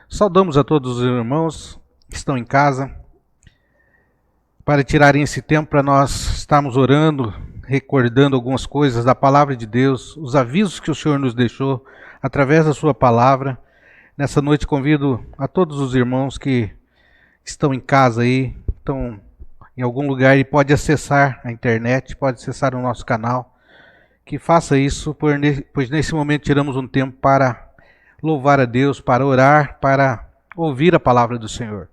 Saudamos a todos os irmãos que estão em casa, para tirarem esse tempo para nós estarmos orando, recordando algumas coisas da palavra de Deus, os avisos que o Senhor nos deixou através da sua palavra. Nessa noite convido a todos os irmãos que estão em casa aí, estão em algum lugar e pode acessar a internet, pode acessar o nosso canal, que faça isso, pois nesse momento tiramos um tempo para louvar a Deus, para orar, para ouvir a palavra do Senhor.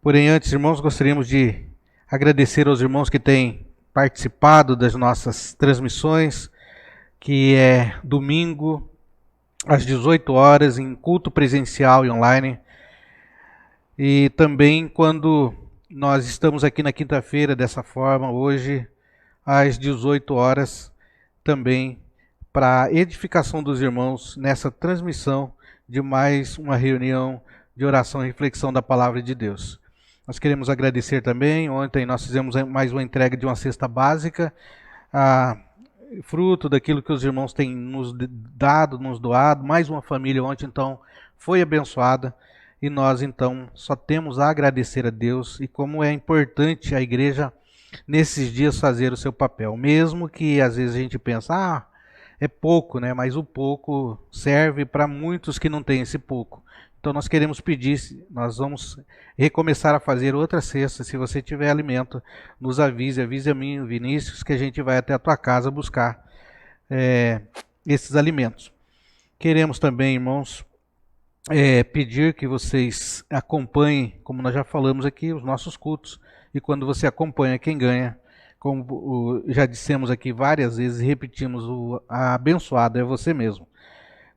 Porém, antes, irmãos, gostaríamos de agradecer aos irmãos que têm participado das nossas transmissões, que é domingo, às 18 horas, em culto presencial e online. E também quando nós estamos aqui na quinta-feira, dessa forma, hoje, às 18 horas, também para a edificação dos irmãos nessa transmissão de mais uma reunião de oração e reflexão da palavra de Deus. Nós queremos agradecer também, ontem nós fizemos mais uma entrega de uma cesta básica, fruto daquilo que os irmãos têm nos dado, nos doado, mais uma família ontem então foi abençoada e nós então só temos a agradecer a Deus e como é importante a igreja nesses dias fazer o seu papel, mesmo que às vezes a gente pensa, é pouco, né? Mas o pouco serve para muitos que não têm esse pouco. Então nós queremos pedir, nós vamos recomeçar a fazer outra cesta. Se você tiver alimento, nos avise a mim, o Vinícius, que a gente vai até a tua casa buscar esses alimentos. Queremos também, irmãos, pedir que vocês acompanhem, como nós já falamos aqui, os nossos cultos. E quando você acompanha, quem ganha, como já dissemos aqui várias vezes, repetimos, a abençoado é você mesmo.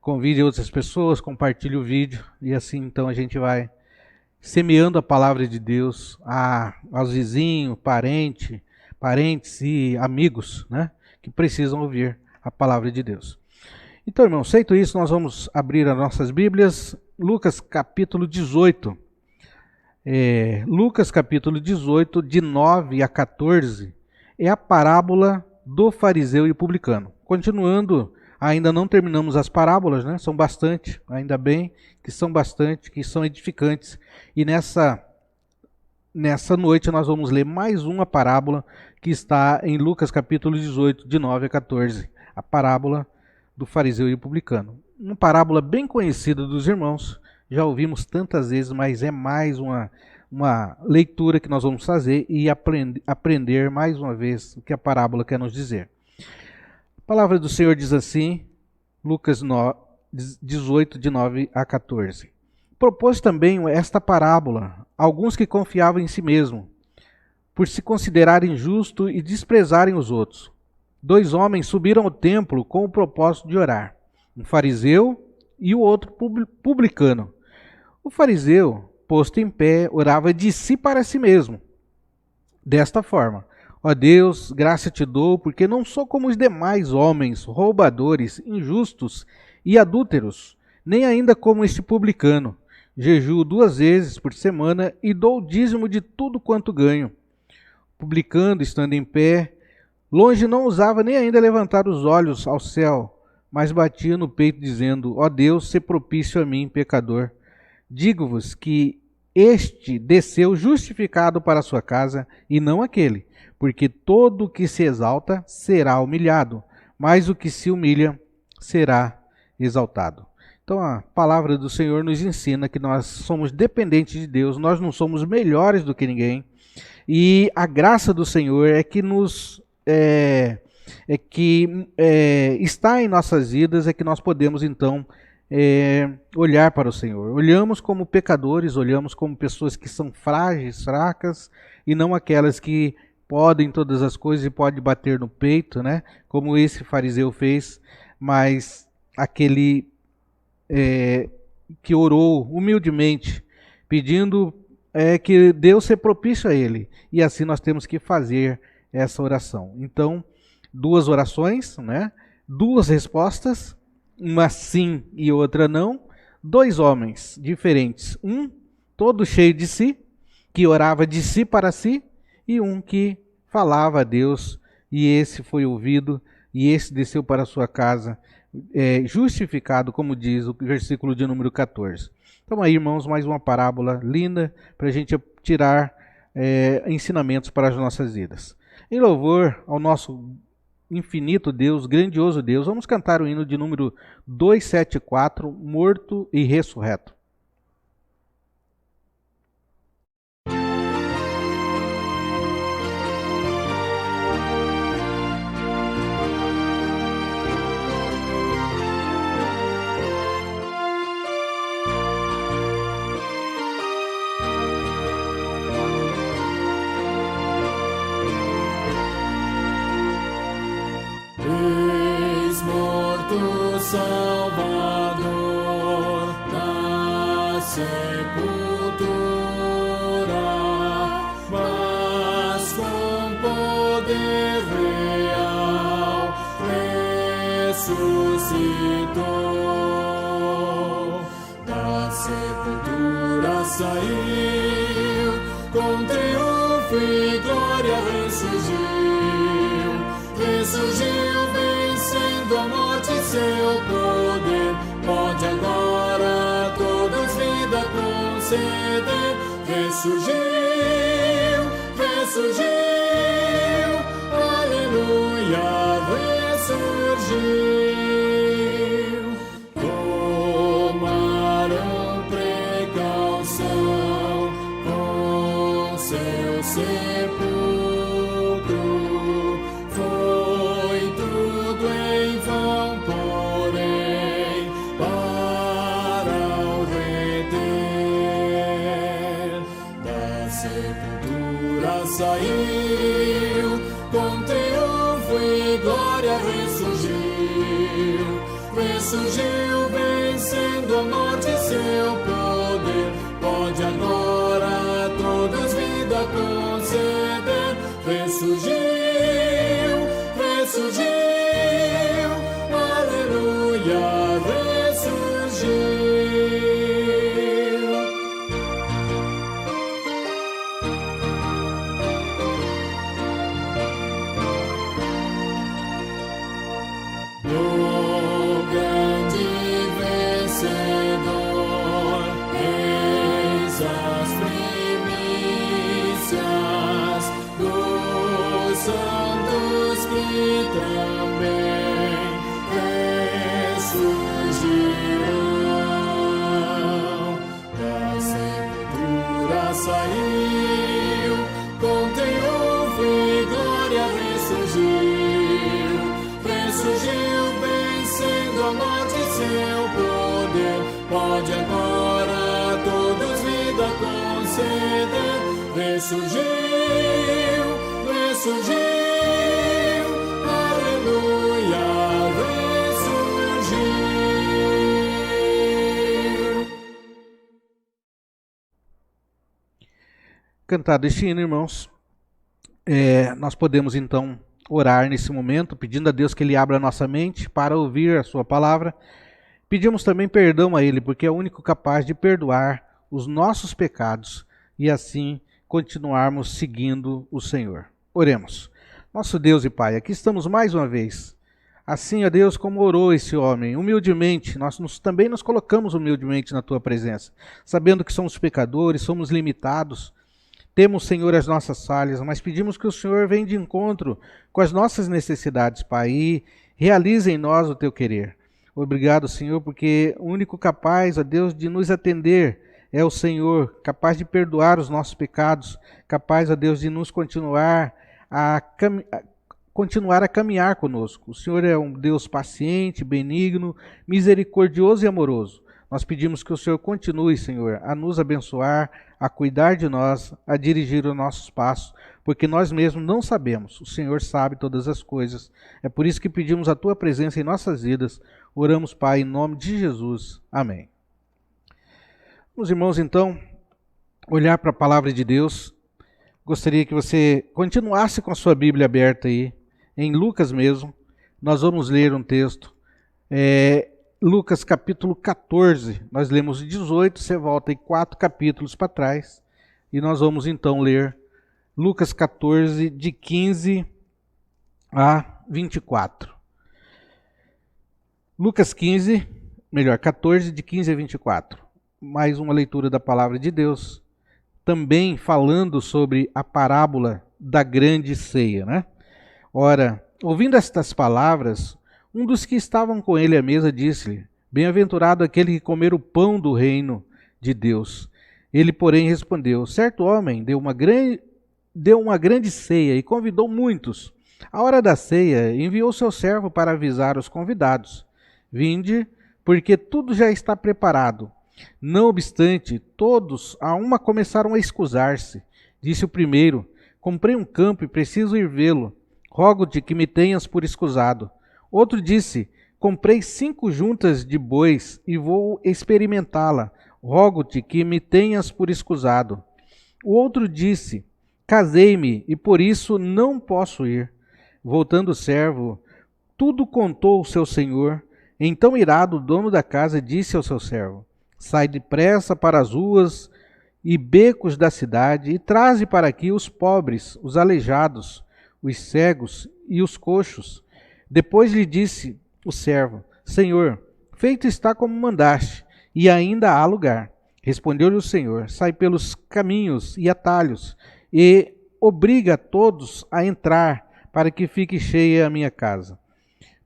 Convide outras pessoas, compartilhe o vídeo e assim então a gente vai semeando a palavra de Deus aos vizinhos, parentes e amigos, né, que precisam ouvir a palavra de Deus. Então, irmãos, feito isso, nós vamos abrir as nossas Bíblias, Lucas capítulo 18. Lucas capítulo 18, de 9 a 14, é a parábola do fariseu e publicano. Continuando, ainda não terminamos as parábolas, né? São bastante, ainda bem que são bastante, que são edificantes. E nessa noite nós vamos ler mais uma parábola que está em Lucas capítulo 18, de 9 a 14. A parábola do fariseu e publicano. Uma parábola bem conhecida dos irmãos, já ouvimos tantas vezes, mas é mais uma leitura que nós vamos fazer e aprender mais uma vez o que a parábola quer nos dizer. A palavra do Senhor diz assim, Lucas 18, de 9 a 14. Propôs também esta parábola a alguns que confiavam em si mesmo, por se considerarem justos e desprezarem os outros. 2 homens subiram ao templo com o propósito de orar, um fariseu e o outro publicano. O fariseu, posto em pé, orava de si para si mesmo, desta forma: ó Deus, graça te dou, porque não sou como os demais homens, roubadores, injustos e adúlteros, nem ainda como este publicano. Jejuo 2 vezes por semana e dou o dízimo de tudo quanto ganho. Publicano, estando em pé, longe não ousava nem ainda levantar os olhos ao céu, mas batia no peito, dizendo: ó Deus, se propício a mim, pecador. Digo-vos que este desceu justificado para a sua casa, e não aquele, porque todo o que se exalta será humilhado, mas o que se humilha será exaltado. Então a palavra do Senhor nos ensina que nós somos dependentes de Deus, nós não somos melhores do que ninguém, e a graça do Senhor é que está em nossas vidas, é que nós podemos então olhar para o Senhor. Olhamos como pecadores, olhamos como pessoas que são frágeis, fracas, e não aquelas que podem todas as coisas e podem bater no peito, né? Como esse fariseu fez, mas aquele que orou humildemente, pedindo que Deus se propício a ele. E assim nós temos que fazer essa oração. Então, 2 orações, né? 2 respostas, uma sim e outra não. 2 homens diferentes. Um todo cheio de si, que orava de si para si, e um que falava a Deus, e esse foi ouvido, e esse desceu para a sua casa justificado, como diz o versículo de número 14. Então aí, irmãos, mais uma parábola linda para a gente tirar ensinamentos para as nossas vidas. Em louvor ao nosso infinito Deus, grandioso Deus, vamos cantar o hino de número 274, Morto e Ressurreto. Salvador da sepultura, mas com poder real ressuscitou. Da sepultura saiu, com triunfo e glória ressurgiu, vencendo a morte e seu poder. Pode agora todos vida conceder. Ressurgiu, aleluia, ressurgiu. Tomaram precaução com seu sepulcro. Foi tudo em vão, porém, para o reter. Da sepultura saiu, com triunfo e glória ressurgiu, vencendo a morte e seu poder. Pode agora todos vida conceder. Ressurgiu, aleluia, ressurgiu. No grande vencedor, eis as primícias dos santos que também ressurgirão. Da sepultura saiu, com triunfo e glória ressurgiu, vencendo a morte e seu poder. Pode agora todos vida conceder. Ressurgiu, aleluia, ressurgiu. Cantado este hino, irmãos, nós podemos então orar nesse momento, pedindo a Deus que Ele abra a nossa mente para ouvir a sua palavra. Pedimos também perdão a Ele, porque é o único capaz de perdoar os nossos pecados e assim continuarmos seguindo o Senhor. Oremos. Nosso Deus e Pai, aqui estamos mais uma vez. Assim, ó Deus, como orou esse homem, humildemente, também nos colocamos humildemente na Tua presença, sabendo que somos pecadores, somos limitados. Temos, Senhor, as nossas falhas, mas pedimos que o Senhor venha de encontro com as nossas necessidades, Pai, e realize em nós o Teu querer. Obrigado, Senhor, porque o único capaz, ó Deus, de nos atender é o Senhor, capaz de perdoar os nossos pecados, capaz, ó Deus, de nos continuar a caminhar conosco. O Senhor é um Deus paciente, benigno, misericordioso e amoroso. Nós pedimos que o Senhor continue, Senhor, a nos abençoar, a cuidar de nós, a dirigir os nossos passos, porque nós mesmos não sabemos. O Senhor sabe todas as coisas. É por isso que pedimos a Tua presença em nossas vidas. Oramos, Pai, em nome de Jesus. Amém. Vamos, irmãos, então, olhar para a palavra de Deus. Gostaria que você continuasse com a sua Bíblia aberta aí, em Lucas mesmo. Nós vamos ler um texto. Lucas capítulo 14, nós lemos 18, você volta aí 4 capítulos para trás, e nós vamos então ler Lucas 14, de 15 a 24. Lucas 14, de 15 a 24. Mais uma leitura da palavra de Deus, também falando sobre a parábola da grande ceia, né? Ora, ouvindo estas palavras, um dos que estavam com ele à mesa disse-lhe: Bem-aventurado aquele que comer o pão do reino de Deus. Ele, porém, respondeu: Certo homem deu uma grande ceia e convidou muitos. À hora da ceia, enviou seu servo para avisar os convidados: Vinde, porque tudo já está preparado. Não obstante, todos a uma começaram a escusar-se. Disse o primeiro: Comprei um campo e preciso ir vê-lo. Rogo-te que me tenhas por escusado. Outro disse: Comprei 5 juntas de bois e vou experimentá-la. Rogo-te que me tenhas por escusado. O outro disse: Casei-me e por isso não posso ir. Voltando o servo, tudo contou ao seu senhor. Então, irado, o dono da casa disse ao seu servo: Sai depressa para as ruas e becos da cidade e traze para aqui os pobres, os aleijados, os cegos e os coxos. Depois lhe disse o servo: Senhor, feito está como mandaste, e ainda há lugar. Respondeu-lhe o Senhor: Sai pelos caminhos e atalhos, e obriga a todos a entrar, para que fique cheia a minha casa.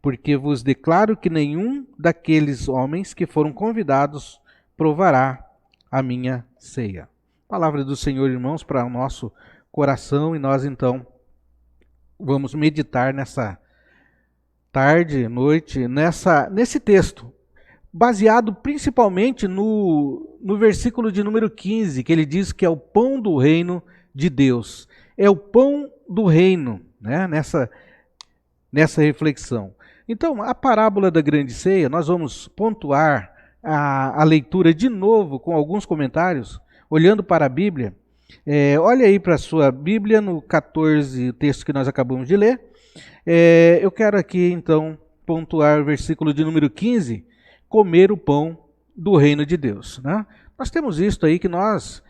Porque vos declaro que nenhum daqueles homens que foram convidados provará a minha ceia. Palavra do Senhor, irmãos, para o nosso coração, e nós então vamos meditar nessa tarde, noite, nesse texto, baseado principalmente no versículo de número 15, que ele diz que é o pão do reino de Deus. É o pão do reino, né? Nessa reflexão. Então, a parábola da grande ceia, nós vamos pontuar a leitura de novo com alguns comentários, olhando para a Bíblia. Olha aí para a sua Bíblia, no 14, texto que nós acabamos de ler. Eu quero aqui, então, pontuar o versículo de número 15, comer o pão do reino de Deus, né? Nós temos visto aí que nós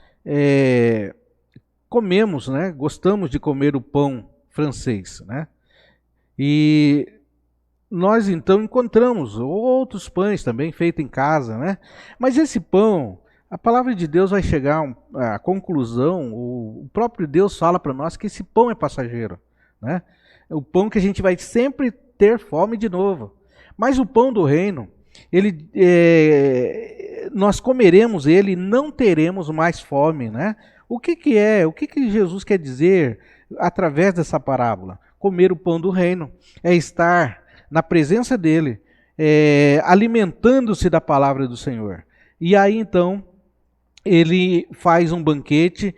comemos, né? Gostamos de comer o pão francês, né? E nós então encontramos outros pães também feitos em casa, né? Mas esse pão, a palavra de Deus vai chegar à conclusão, o próprio Deus fala para nós que esse pão é passageiro, né? É o pão que a gente vai sempre ter fome de novo. Mas o pão do reino, nós comeremos ele e não teremos mais fome, né? O que Jesus quer dizer através dessa parábola? Comer o pão do reino é estar na presença dele, alimentando-se da palavra do Senhor. E aí então ele faz um banquete.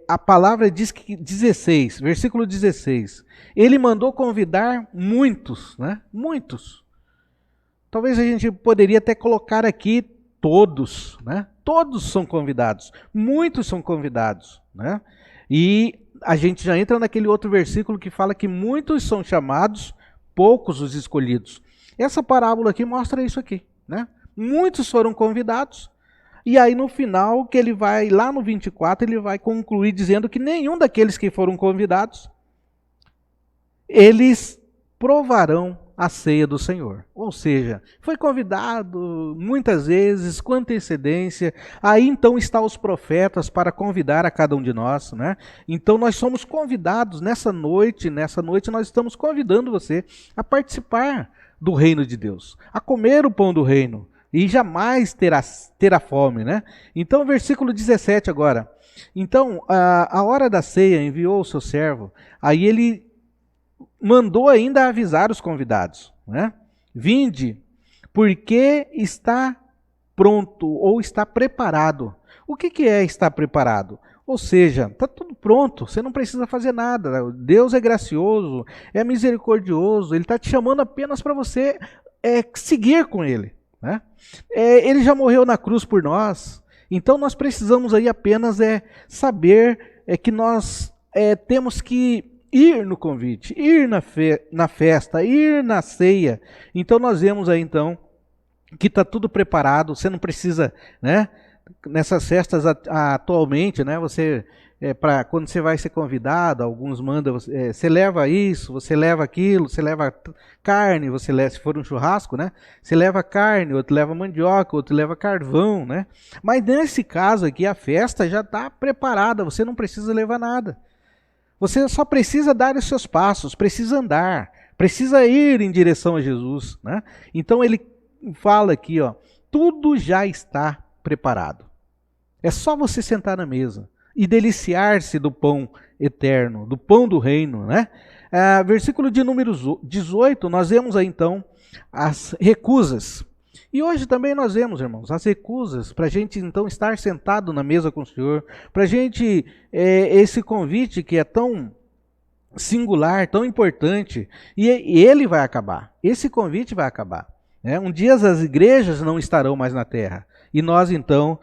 A palavra diz que 16, versículo 16, ele mandou convidar muitos, né? Muitos. Talvez a gente poderia até colocar aqui todos, né? Todos são convidados, muitos são convidados, né? E a gente já entra naquele outro versículo que fala que muitos são chamados, poucos os escolhidos. Essa parábola aqui mostra isso aqui, né? Muitos foram convidados, e aí no final, que ele vai, lá no 24, ele vai concluir dizendo que nenhum daqueles que foram convidados, eles provarão a ceia do Senhor. Ou seja, foi convidado muitas vezes, com antecedência. Aí então está os profetas para convidar a cada um de nós, né? Então nós somos convidados nessa noite nós estamos convidando você a participar do reino de Deus, a comer o pão do reino, e jamais terá fome, né? Então, versículo 17 agora. Então, a hora da ceia enviou o seu servo, aí ele mandou ainda avisar os convidados, né? Vinde, porque está pronto ou está preparado. O que é estar preparado? Ou seja, está tudo pronto, você não precisa fazer nada. Deus é gracioso, é misericordioso, Ele está te chamando apenas para você seguir com Ele, né? Ele já morreu na cruz por nós, então nós precisamos aí apenas saber que nós temos que ir no convite, ir na festa, ir na ceia. Então nós vemos aí então que está tudo preparado, você não precisa, né? Nessas festas atualmente, né? Você para quando você vai ser convidado, alguns mandam, você leva isso, você leva aquilo, você leva carne, você leva, se for um churrasco, né? Você leva carne, outro leva mandioca, outro leva carvão, né? Mas nesse caso aqui, a festa já está preparada, você não precisa levar nada. Você só precisa dar os seus passos, precisa andar, precisa ir em direção a Jesus, né? Então ele fala aqui, ó, tudo já está preparado. É só você sentar na mesa e deliciar-se do pão eterno, do pão do reino, né? Versículo de número 18, nós vemos aí então as recusas. E hoje também nós vemos, irmãos, as recusas para a gente então estar sentado na mesa com o Senhor, para a gente, esse convite que é tão singular, tão importante, e ele vai acabar, esse convite vai acabar. Né? Um dia as igrejas não estarão mais na terra, e nós então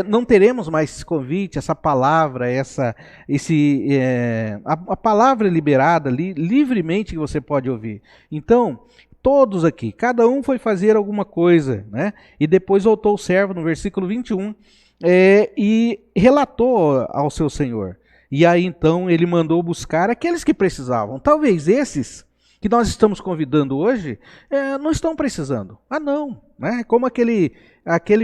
não teremos mais esse convite, essa palavra, a palavra liberada ali, livremente que você pode ouvir. Então, todos aqui, cada um foi fazer alguma coisa, né? E depois voltou o servo, no versículo 21, e relatou ao seu senhor. E aí então ele mandou buscar aqueles que precisavam. Talvez esses que nós estamos convidando hoje não estão precisando. Ah, não, né? Como aquele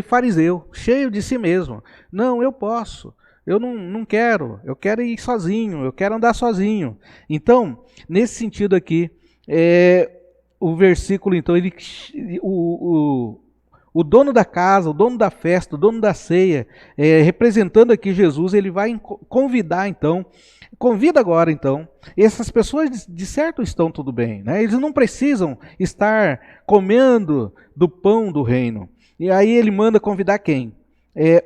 fariseu, cheio de si mesmo. Não, eu posso. Eu não quero. Eu quero ir sozinho. Eu quero andar sozinho. Então, nesse sentido aqui, o versículo, então, o dono da casa, o dono da festa, o dono da ceia, representando aqui Jesus, ele vai convidar, então, convida agora, então, essas pessoas de certo estão tudo bem, né? Eles não precisam estar comendo do pão do reino. E aí ele manda convidar quem?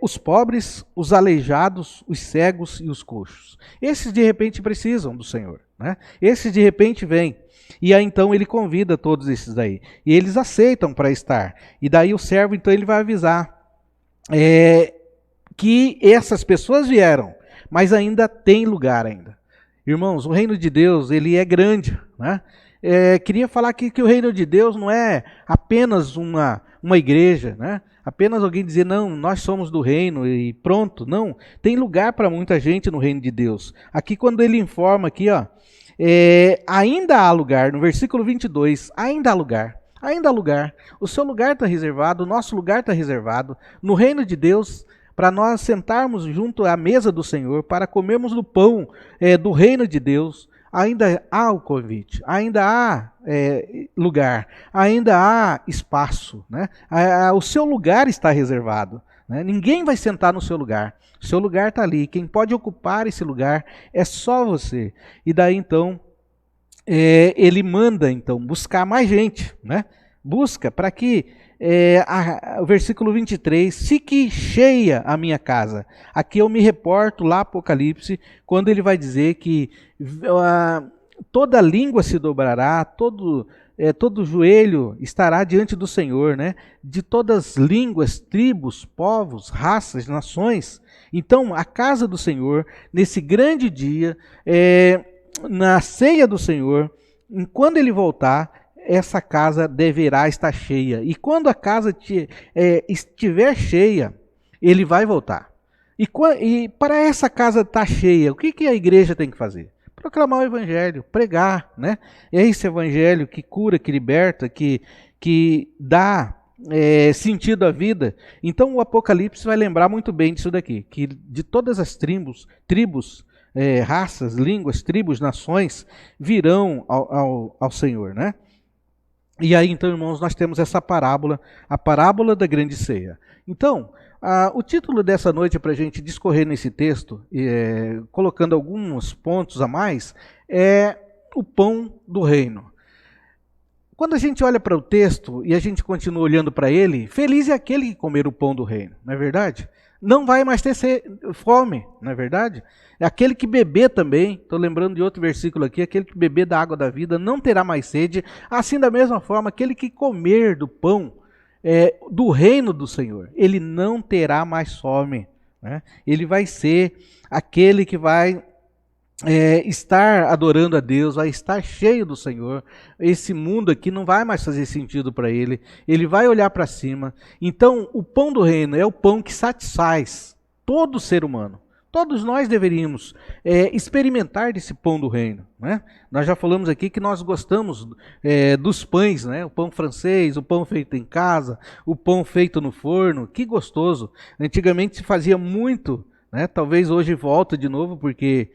Os pobres, os aleijados, os cegos e os coxos. Esses de repente precisam do Senhor, né? Esses de repente vêm. E aí então ele convida todos esses daí. E eles aceitam para estar. E daí o servo então ele vai avisar que essas pessoas vieram, mas ainda tem lugar ainda. Irmãos, o reino de Deus ele é grande, né? Queria falar aqui que o reino de Deus não é apenas uma igreja, né? Apenas alguém dizer, não, nós somos do reino e pronto. Não, tem lugar para muita gente no reino de Deus. Aqui quando ele informa aqui, ó, ainda há lugar, no versículo 22, ainda há lugar, ainda há lugar. O seu lugar está reservado, o nosso lugar está reservado no reino de Deus, para nós sentarmos junto à mesa do Senhor, para comermos do pão do reino de Deus. Ainda há o convite, ainda há lugar, ainda há espaço, né? O seu lugar está reservado, né? Ninguém vai sentar no seu lugar, o seu lugar está ali, quem pode ocupar esse lugar é só você. E daí então, ele manda então buscar mais gente, né? Busca para que, o versículo 23, fique cheia a minha casa. Aqui eu me reporto lá Apocalipse, quando ele vai dizer que toda língua se dobrará, todo joelho estará diante do Senhor, né? De todas as línguas, tribos, povos, raças, nações. Então, a casa do Senhor, nesse grande dia, na ceia do Senhor, quando ele voltar, essa casa deverá estar cheia. E quando a casa estiver cheia, ele vai voltar. E para essa casa estar cheia, o que a igreja tem que fazer? Proclamar o evangelho, pregar, né? É esse evangelho que cura, que liberta, que dá sentido à vida. Então o Apocalipse vai lembrar muito bem disso daqui, que de todas as tribos, raças, línguas, tribos, nações, virão ao Senhor, né? E aí então, irmãos, nós temos essa parábola, a parábola da grande ceia. Então, o título dessa noite para a gente discorrer nesse texto, colocando alguns pontos a mais, é o pão do reino. Quando a gente olha para o texto e a gente continua olhando para ele, feliz é aquele que comer o pão do reino, não é verdade? Não vai mais ter fome, não é verdade? É aquele que beber também, estou lembrando de outro versículo aqui, aquele que beber da água da vida não terá mais sede, assim da mesma forma, aquele que comer do pão do reino do Senhor, ele não terá mais fome, né? Ele vai ser aquele que vai estar adorando a Deus, vai estar cheio do Senhor. Esse mundo aqui não vai mais fazer sentido para ele, ele vai olhar para cima. Então o pão do reino é o pão que satisfaz todo ser humano. Todos nós deveríamos experimentar desse pão do reino, né? Nós já falamos aqui que nós gostamos dos pães, né? O pão francês, o pão feito em casa, o pão feito no forno, que gostoso. Antigamente se fazia muito, né? Talvez hoje volta de novo porque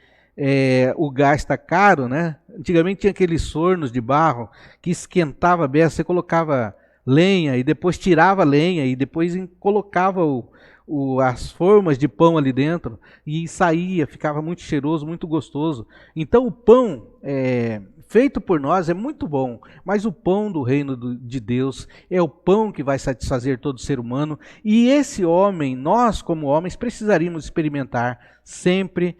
o gás está caro, né? Antigamente tinha aqueles fornos de barro que esquentava bem, você colocava lenha e depois tirava a lenha e depois colocava as formas de pão ali dentro e saía, ficava muito cheiroso, muito gostoso. Então o pão feito por nós é muito bom, mas o pão do reino de Deus é o pão que vai satisfazer todo ser humano, e esse homem, nós como homens, precisaríamos experimentar sempre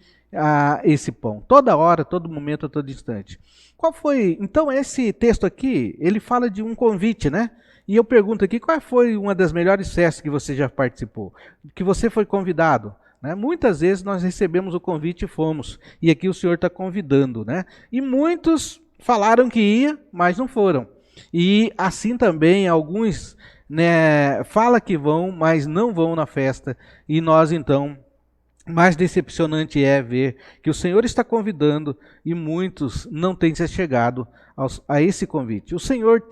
esse pão, toda hora, todo momento, a todo instante. Qual foi? Então esse texto aqui, ele fala de um convite, né? E eu pergunto aqui, qual foi uma das melhores festas que você já participou? Que você foi convidado? Né? Muitas vezes nós recebemos o convite e fomos. E aqui o Senhor está convidando. Né? E muitos falaram que ia, mas não foram. E assim também alguns falam que vão, mas não vão na festa. E nós então... mais decepcionante é ver que o Senhor está convidando e muitos não têm se chegado a esse convite. O Senhor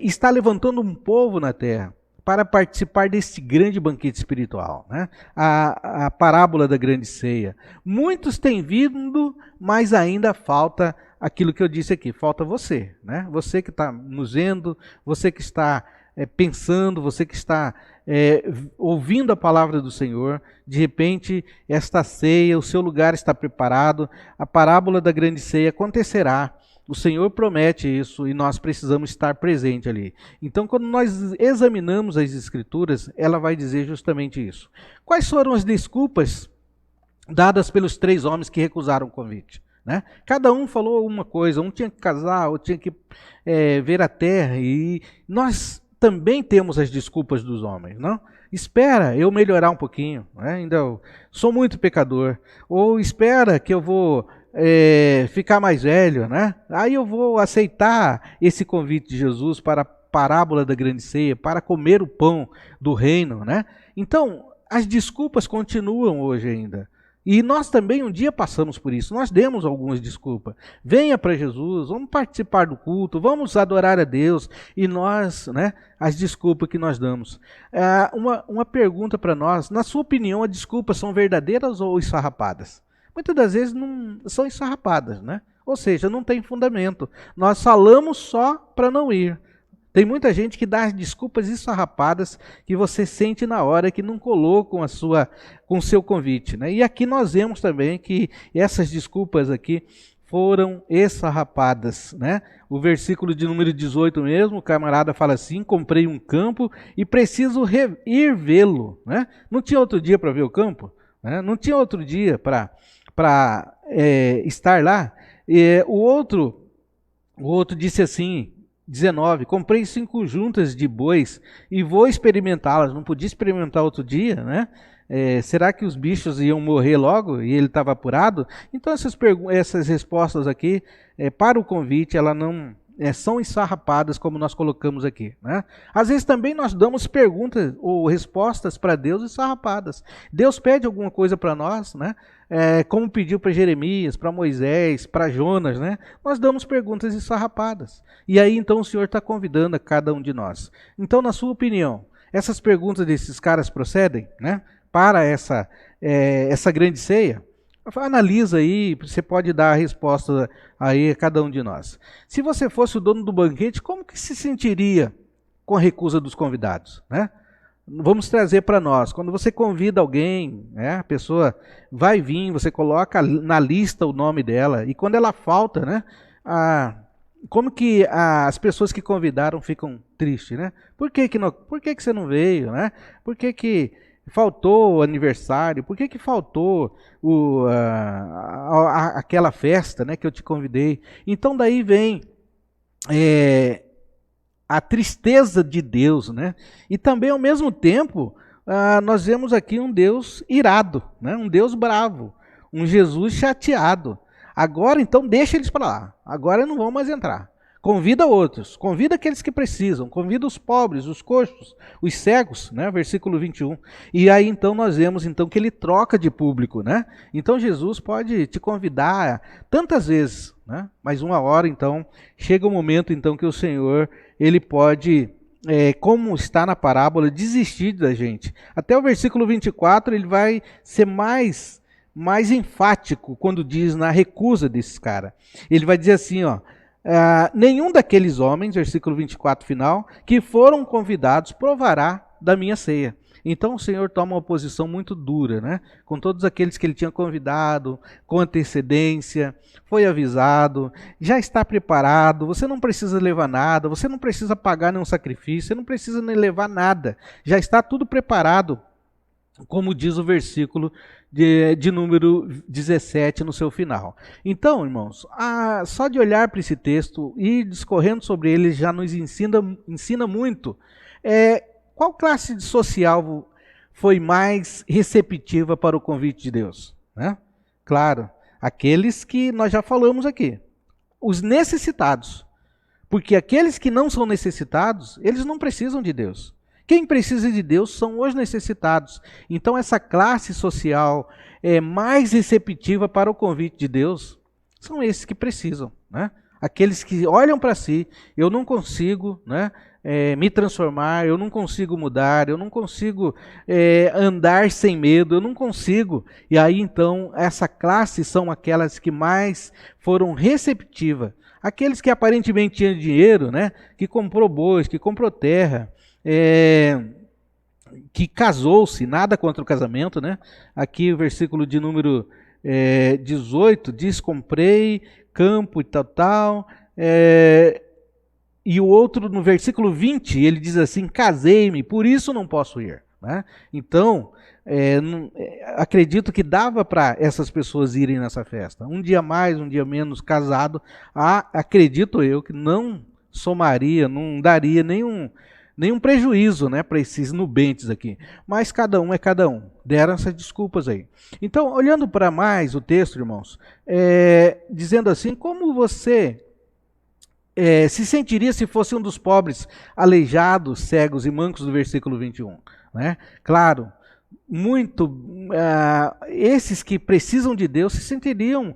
está levantando um povo na terra para participar desse grande banquete espiritual, né? A parábola da grande ceia. Muitos têm vindo, mas ainda falta aquilo que eu disse aqui, falta você, né? Você que está nos vendo, você que está pensando, você que está ouvindo a palavra do Senhor, de repente esta ceia, o seu lugar está preparado, a parábola da grande ceia acontecerá, o Senhor promete isso e nós precisamos estar presente ali. Então quando nós examinamos as Escrituras, ela vai dizer justamente isso. Quais foram as desculpas dadas pelos 3 homens que recusaram o convite? Né? Cada um falou uma coisa, um tinha que casar, outro tinha que ver a terra, e nós também temos as desculpas dos homens, não? Espera eu melhorar um pouquinho, né? Ainda eu sou muito pecador, ou espera que eu vou ficar mais velho, né? Aí eu vou aceitar esse convite de Jesus para a parábola da grande ceia, para comer o pão do reino, né? Então, as desculpas continuam hoje ainda. E nós também um dia passamos por isso, nós demos algumas desculpas. Venha para Jesus, vamos participar do culto, vamos adorar a Deus. E nós, né, as desculpas que nós damos. Uma pergunta para nós, na sua opinião, as desculpas são verdadeiras ou esfarrapadas? Muitas das vezes não são esfarrapadas, né? Ou seja, não tem fundamento. Nós falamos só para não ir. Tem muita gente que dá desculpas esfarrapadas que você sente na hora que não colou com o seu convite, né? E aqui nós vemos também que essas desculpas aqui foram esfarrapadas, né? O versículo de número 18 mesmo, o camarada fala assim: comprei um campo e preciso ir vê-lo, né? Não tinha outro dia para ver o campo, né? Não tinha outro dia para estar lá. O outro disse assim, 19, comprei 5 juntas de bois e vou experimentá-las. Não podia experimentar outro dia, né? Será que os bichos iam morrer logo e ele estava apurado? Então essas respostas aqui, para o convite, ela não são esfarrapadas como nós colocamos aqui, né? Às vezes também nós damos perguntas ou respostas para Deus esfarrapadas. Deus pede alguma coisa para nós, né? Como pediu para Jeremias, para Moisés, para Jonas, né? Nós damos perguntas esfarrapadas. E aí então o Senhor está convidando a cada um de nós. Então, na sua opinião, essas perguntas desses caras procedem, né, para essa grande ceia? Analisa aí, você pode dar a resposta aí a cada um de nós. Se você fosse o dono do banquete, como que se sentiria com a recusa dos convidados, né? Vamos trazer para nós. Quando você convida alguém, né, a pessoa vai vir, você coloca na lista o nome dela, e quando ela falta, né, como que as pessoas que convidaram ficam tristes, né? Por que você não veio, né? Por que faltou o aniversário? Por que faltou aquela festa, né, que eu te convidei? Então daí vem a tristeza de Deus, né? E também ao mesmo tempo nós vemos aqui um Deus irado, né? Um Deus bravo, um Jesus chateado. Agora então deixa eles para lá, agora não vão mais entrar. Convida outros, convida aqueles que precisam, convida os pobres, os coxos, os cegos, né? Versículo 21. E aí então nós vemos então que ele troca de público, né? Então Jesus pode te convidar tantas vezes, né? Mas uma hora então, chega o momento então que o Senhor, ele pode, como está na parábola, desistir da gente. Até o versículo 24 ele vai ser mais enfático quando diz na recusa desses caras. Ele vai dizer assim, ó, nenhum daqueles homens, versículo 24 final, que foram convidados provará da minha ceia. Então o Senhor toma uma posição muito dura, né? Com todos aqueles que ele tinha convidado, com antecedência, foi avisado, já está preparado, você não precisa levar nada, você não precisa pagar nenhum sacrifício, você não precisa nem levar nada, já está tudo preparado, como diz o versículo de número 17 no seu final. Então, irmãos, só de olhar para esse texto e discorrendo sobre ele já nos ensina muito. Qual classe social foi mais receptiva para o convite de Deus? Né? Claro, aqueles que nós já falamos aqui, os necessitados. Porque aqueles que não são necessitados, eles não precisam de Deus. Quem precisa de Deus são os necessitados. Então essa classe social mais receptiva para o convite de Deus são esses que precisam, né? Aqueles que olham para si, eu não consigo, né, me transformar, eu não consigo mudar, eu não consigo andar sem medo, eu não consigo. E aí então essa classe são aquelas que mais foram receptivas. Aqueles que aparentemente tinham dinheiro, né, que comprou bois, que comprou terra, que casou-se, nada contra o casamento, né? Aqui o versículo de número 18 diz, comprei campo e tal, e o outro no versículo 20, ele diz assim, casei-me, por isso não posso ir, né? Então, acredito que dava para essas pessoas irem nessa festa, um dia mais, um dia menos casado, acredito eu que não somaria, não daria nenhum prejuízo, né, para esses nubentes aqui. Mas cada um é cada um. Deram essas desculpas aí. Então, olhando para mais o texto, irmãos, dizendo assim, como você se sentiria se fosse um dos pobres, aleijados, cegos e mancos do versículo 21? Né? Claro, esses que precisam de Deus se sentiriam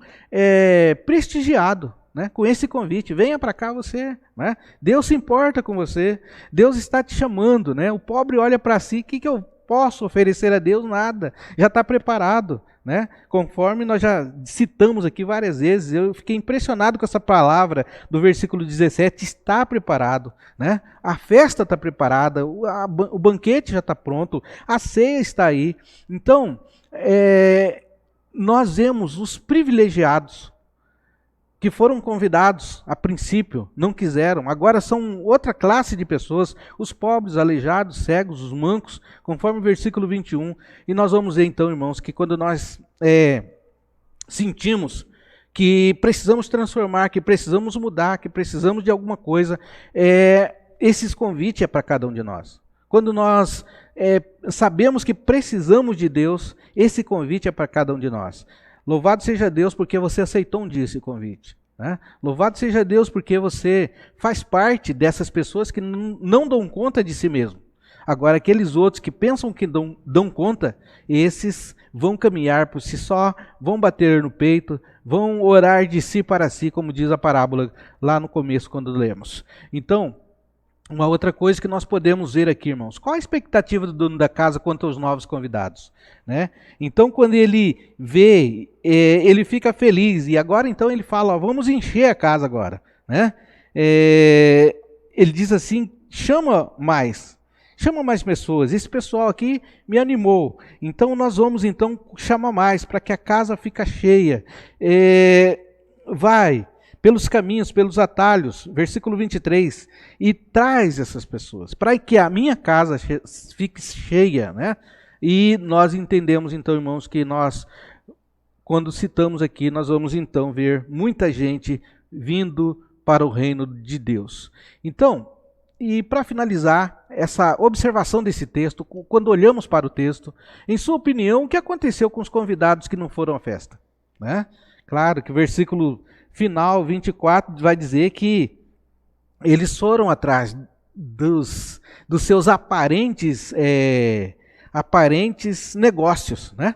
prestigiados, né, com esse convite, venha para cá você, né? Deus se importa com você, Deus está te chamando, né? O pobre olha para si, o que eu posso oferecer a Deus? Nada, já está preparado, né? Conforme nós já citamos aqui várias vezes, eu fiquei impressionado com essa palavra do versículo 17, está preparado, né? A festa está preparada, o banquete já está pronto, a ceia está aí. Então, nós vemos os privilegiados, que foram convidados a princípio, não quiseram, agora são outra classe de pessoas, os pobres, aleijados, cegos, os mancos, conforme o versículo 21. E nós vamos ver então, irmãos, que quando nós sentimos que precisamos transformar, que precisamos mudar, que precisamos de alguma coisa, esses convites é para cada um de nós. Quando nós sabemos que precisamos de Deus, esse convite é para cada um de nós. Louvado seja Deus porque você aceitou um dia esse convite, né? Louvado seja Deus porque você faz parte dessas pessoas que não dão conta de si mesmo. Agora, aqueles outros que pensam que dão conta, esses vão caminhar por si só, vão bater no peito, vão orar de si para si, como diz a parábola lá no começo quando lemos. Então, uma outra coisa que nós podemos ver aqui, irmãos, qual a expectativa do dono da casa quanto aos novos convidados? Né? Então, quando ele vê, ele fica feliz, e agora então ele fala, ó, vamos encher a casa agora. Né? Ele diz assim, chama mais pessoas, esse pessoal aqui me animou, então nós vamos então chamar mais, para que a casa fique cheia. Vai pelos caminhos, pelos atalhos, versículo 23, e traz essas pessoas, para que a minha casa fique cheia, né? E nós entendemos então, irmãos, que nós, quando citamos aqui, nós vamos então ver muita gente vindo para o reino de Deus. Então, e para finalizar essa observação desse texto, quando olhamos para o texto, em sua opinião, o que aconteceu com os convidados que não foram à festa? Né? Claro que o versículo final, 24, vai dizer que eles foram atrás dos seus aparentes negócios, né?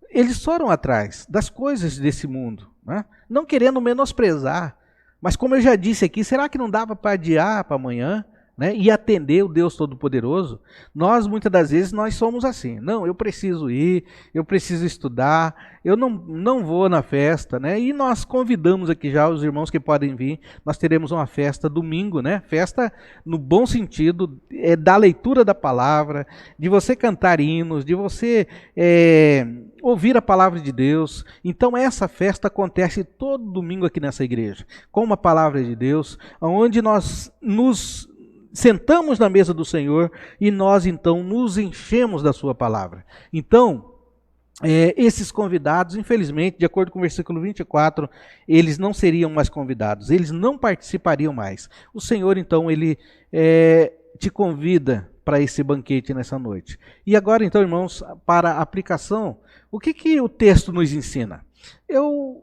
Eles foram atrás das coisas desse mundo, né? Não querendo menosprezar, mas como eu já disse aqui, será que não dava para adiar para amanhã, né? E atender o Deus Todo-Poderoso? Nós, muitas das vezes, nós somos assim. Não, eu preciso ir, eu preciso estudar, eu não vou na festa, né? E nós convidamos aqui já os irmãos que podem vir. Nós teremos uma festa domingo, né? Festa no bom sentido, da leitura da palavra, de você cantar hinos, de você ouvir a palavra de Deus. Então essa festa acontece todo domingo aqui nessa igreja, com uma palavra de Deus, onde nós nos sentamos na mesa do Senhor e nós então nos enchemos da sua palavra. Então, esses convidados, infelizmente, de acordo com o versículo 24, eles não seriam mais convidados, eles não participariam mais. O Senhor então, ele te convida para esse banquete nessa noite. E agora então, irmãos, para a aplicação, o que o texto nos ensina? Eu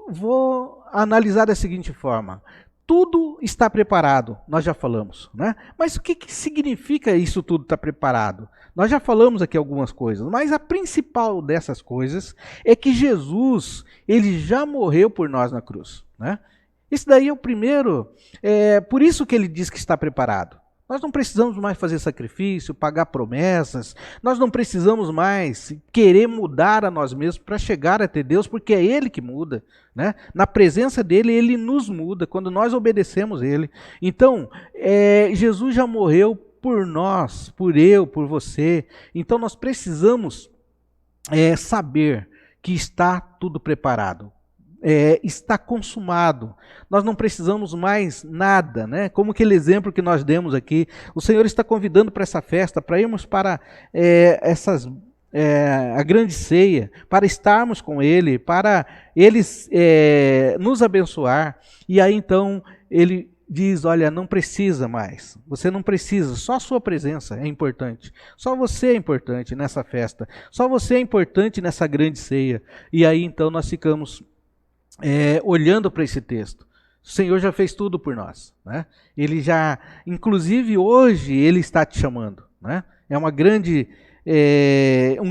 vou analisar da seguinte forma: tudo está preparado, nós já falamos, né? Mas o que significa isso tudo estar preparado? Nós já falamos aqui algumas coisas, mas a principal dessas coisas é que Jesus, ele já morreu por nós na cruz, né? Esse daí é o primeiro, por isso que ele diz que está preparado. Nós não precisamos mais fazer sacrifício, pagar promessas, nós não precisamos mais querer mudar a nós mesmos para chegar até Deus, porque é Ele que muda, né? Na presença dEle, Ele nos muda, quando nós obedecemos Ele. Então, Jesus já morreu por nós, por eu, por você. Então, nós precisamos saber que está tudo preparado. Está consumado, nós não precisamos mais nada, né? Como aquele exemplo que nós demos aqui, o Senhor está convidando para essa festa, para irmos para a grande ceia, para estarmos com Ele, para Ele nos abençoar, e aí então Ele diz, olha, não precisa mais, você não precisa, só a sua presença é importante, só você é importante nessa festa, só você é importante nessa grande ceia, e aí então nós ficamos olhando para esse texto. O Senhor já fez tudo por nós, né? Ele já, inclusive hoje, Ele está te chamando, né? É um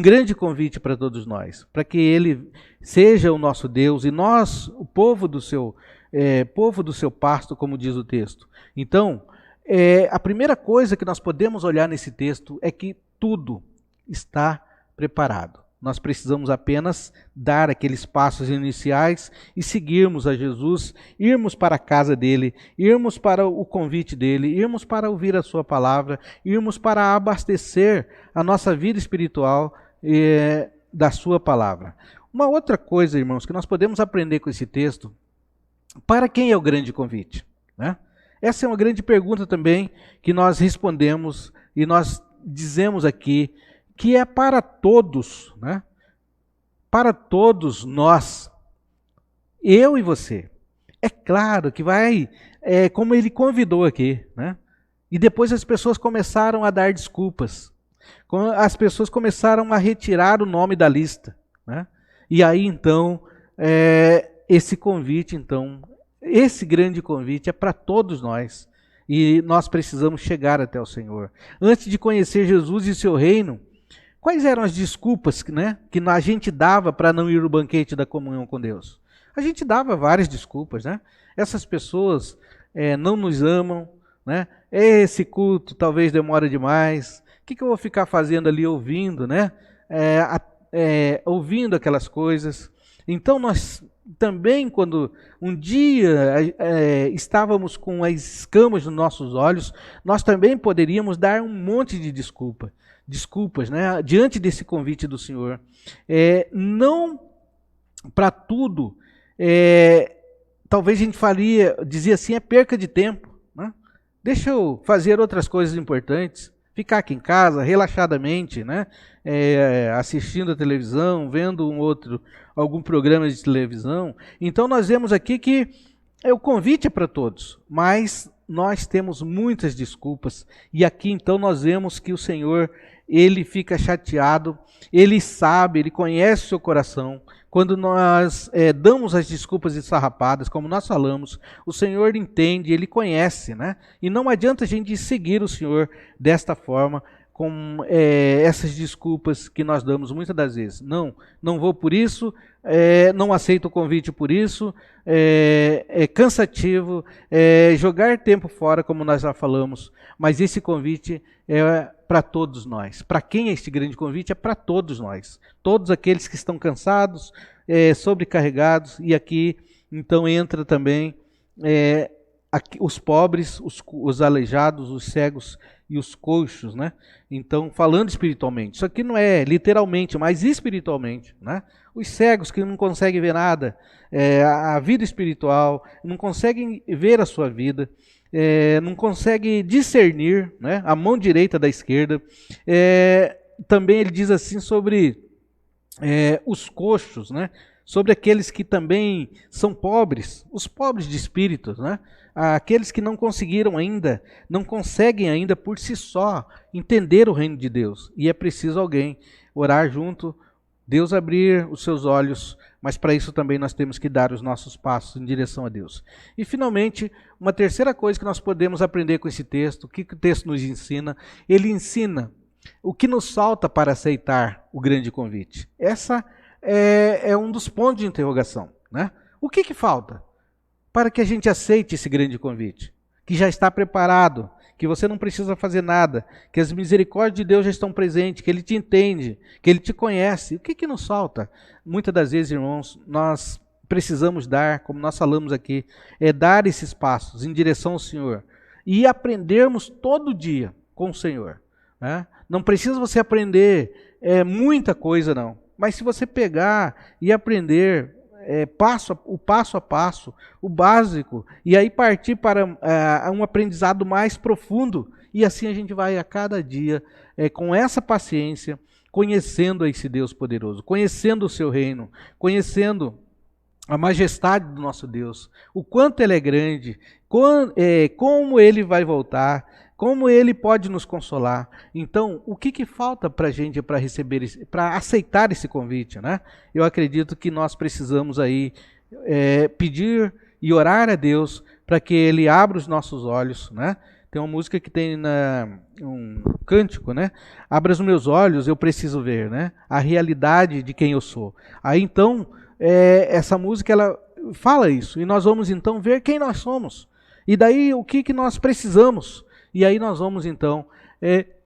grande convite para todos nós, para que Ele seja o nosso Deus e nós, o povo do seu pasto, como diz o texto. Então, a primeira coisa que nós podemos olhar nesse texto é que tudo está preparado. Nós precisamos apenas dar aqueles passos iniciais e seguirmos a Jesus, irmos para a casa dele, irmos para o convite dele, irmos para ouvir a sua palavra, irmos para abastecer a nossa vida espiritual da sua palavra. Uma outra coisa, irmãos, que nós podemos aprender com esse texto, para quem é o grande convite, né? Essa é uma grande pergunta também que nós respondemos e nós dizemos aqui, que é para todos, né? Para todos nós, eu e você. É claro que vai, como ele convidou aqui, né? E depois as pessoas começaram a dar desculpas, as pessoas começaram a retirar o nome da lista, né? E aí então, esse convite, então, esse grande convite é para todos nós, e nós precisamos chegar até o Senhor. Antes de conhecer Jesus e seu reino, quais eram as desculpas, né, que a gente dava para não ir ao banquete da comunhão com Deus? A gente dava várias desculpas, né? Essas pessoas não nos amam, né? Esse culto talvez demore demais. O que eu vou ficar fazendo ali ouvindo, né? Ouvindo aquelas coisas. Então nós também, quando um dia estávamos com as escamas nos nossos olhos, nós também poderíamos dar um monte de desculpas, né, diante desse convite do Senhor. Não para tudo, talvez a gente dizia assim, é perca de tempo, né? Deixa eu fazer outras coisas importantes, ficar aqui em casa, relaxadamente, né, assistindo a televisão, vendo algum programa de televisão. Então nós vemos aqui que o convite é para todos, mas nós temos muitas desculpas, e aqui então nós vemos que o Senhor, Ele fica chateado, Ele sabe, Ele conhece o seu coração, quando nós damos as desculpas esfarrapadas, como nós falamos, o Senhor entende, Ele conhece, né? E não adianta a gente seguir o Senhor desta forma, com essas desculpas que nós damos muitas das vezes. Não vou por isso, não aceito o convite por isso, é cansativo, jogar tempo fora, como nós já falamos, mas esse convite é para todos nós. Para quem é este grande convite? É para todos nós. Todos aqueles que estão cansados, sobrecarregados, e aqui então entra também os pobres, os aleijados, os cegos e os coxos, né? Então, falando espiritualmente, isso aqui não é literalmente, mas espiritualmente, né? Os cegos que não conseguem ver nada, a vida espiritual, não conseguem ver a sua vida, não conseguem discernir, né? A mão direita da esquerda. Também ele diz assim sobre os coxos, né? Sobre aqueles que também são pobres, os pobres de espírito, né? Aqueles que não conseguiram ainda, não conseguem ainda por si só entender o reino de Deus. E é preciso alguém orar junto, Deus abrir os seus olhos, mas para isso também nós temos que dar os nossos passos em direção a Deus. E finalmente, uma terceira coisa que nós podemos aprender com esse texto, o que o texto nos ensina? Ele ensina o que nos falta para aceitar o grande convite. Essa é um dos pontos de interrogação, né? O que falta para que a gente aceite esse grande convite? Que já está preparado, que você não precisa fazer nada, que as misericórdias de Deus já estão presentes, que Ele te entende, que Ele te conhece. O que nos falta? Muitas das vezes, irmãos, nós precisamos dar, como nós falamos aqui, dar esses passos em direção ao Senhor e aprendermos todo dia com o Senhor, né? Não precisa você aprender muita coisa, não. Mas se você pegar e aprender o passo a passo, o básico, e aí partir para um aprendizado mais profundo, e assim a gente vai a cada dia, com essa paciência, conhecendo esse Deus poderoso, conhecendo o seu reino, conhecendo a majestade do nosso Deus, o quanto Ele é grande, como Ele vai voltar, como Ele pode nos consolar. Então, o que falta para a gente para receber, para aceitar esse convite, né? Eu acredito que nós precisamos aí pedir e orar a Deus para que Ele abra os nossos olhos, né? Tem uma música que tem um cântico, né? Abra os meus olhos, eu preciso ver, né? A realidade de quem eu sou. Aí então, essa música ela fala isso, e nós vamos então ver quem nós somos. E daí o que nós precisamos. E aí nós vamos então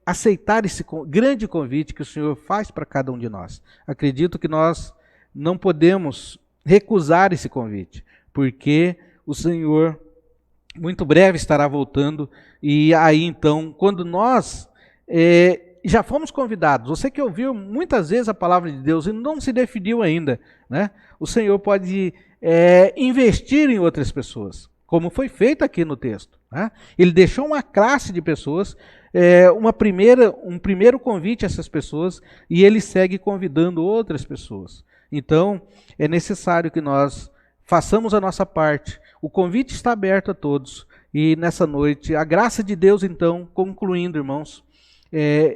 aceitar esse grande convite que o Senhor faz para cada um de nós. Acredito que nós não podemos recusar esse convite, porque o Senhor muito breve estará voltando, e aí então, quando nós já fomos convidados, você que ouviu muitas vezes a palavra de Deus e não se definiu ainda, né? O Senhor pode investir em outras pessoas, como foi feito aqui no texto, né? Ele deixou uma classe de pessoas, um primeiro convite a essas pessoas, e ele segue convidando outras pessoas. Então, é necessário que nós façamos a nossa parte. O convite está aberto a todos, e nessa noite, a graça de Deus, então, concluindo, irmãos,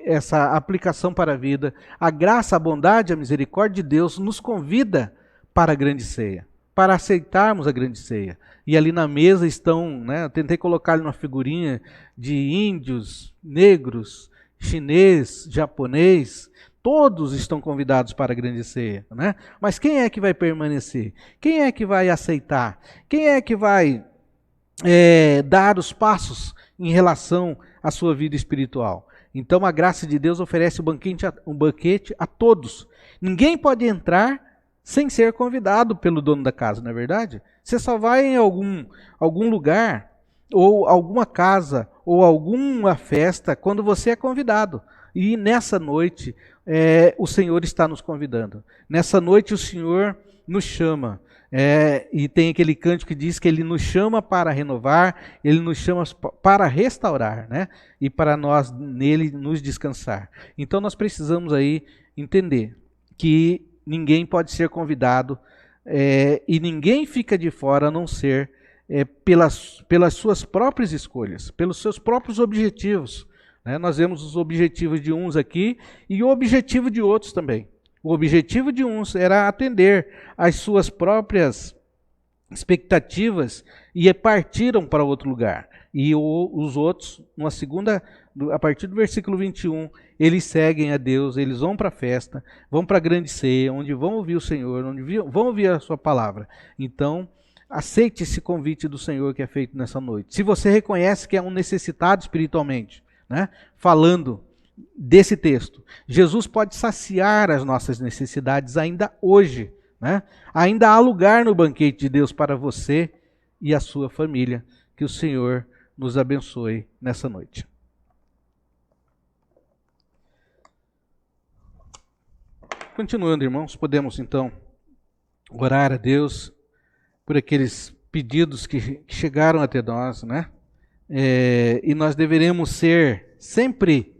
essa aplicação para a vida, a graça, a bondade, a misericórdia de Deus nos convida para a grande ceia, para aceitarmos a grande ceia. E ali na mesa estão, né, eu tentei colocar ali uma figurinha de índios, negros, chinês, japonês, todos estão convidados para a grande ceia, né? Mas quem é que vai permanecer? Quem é que vai aceitar? Quem é que vai dar os passos em relação à sua vida espiritual? Então a graça de Deus oferece um banquete a todos. Ninguém pode entrar sem ser convidado pelo dono da casa, não é verdade? Você só vai em algum lugar, ou alguma casa, ou alguma festa, quando você é convidado. E nessa noite, o Senhor está nos convidando. Nessa noite o Senhor nos chama. E tem aquele cântico que diz que Ele nos chama para renovar, Ele nos chama para restaurar, né? E para nós nele nos descansar. Então nós precisamos aí entender que ninguém pode ser convidado e ninguém fica de fora a não ser pelas suas próprias escolhas, pelos seus próprios objetivos. Nós vemos os objetivos de uns aqui e o objetivo de outros também. O objetivo de uns era atender às suas próprias expectativas e partiram para outro lugar. E os outros, a partir do versículo 21, eles seguem a Deus, eles vão para a festa, vão para a grande ceia, onde vão ouvir o Senhor, onde vão ouvir a sua palavra. Então, aceite esse convite do Senhor que é feito nessa noite. Se você reconhece que é um necessitado espiritualmente, né, falando desse texto, Jesus pode saciar as nossas necessidades ainda hoje, né? Ainda há lugar no banquete de Deus para você e a sua família. Que o Senhor nos abençoe nessa noite. Continuando, irmãos, podemos então orar a Deus por aqueles pedidos que chegaram até nós, né? E nós deveremos ser sempre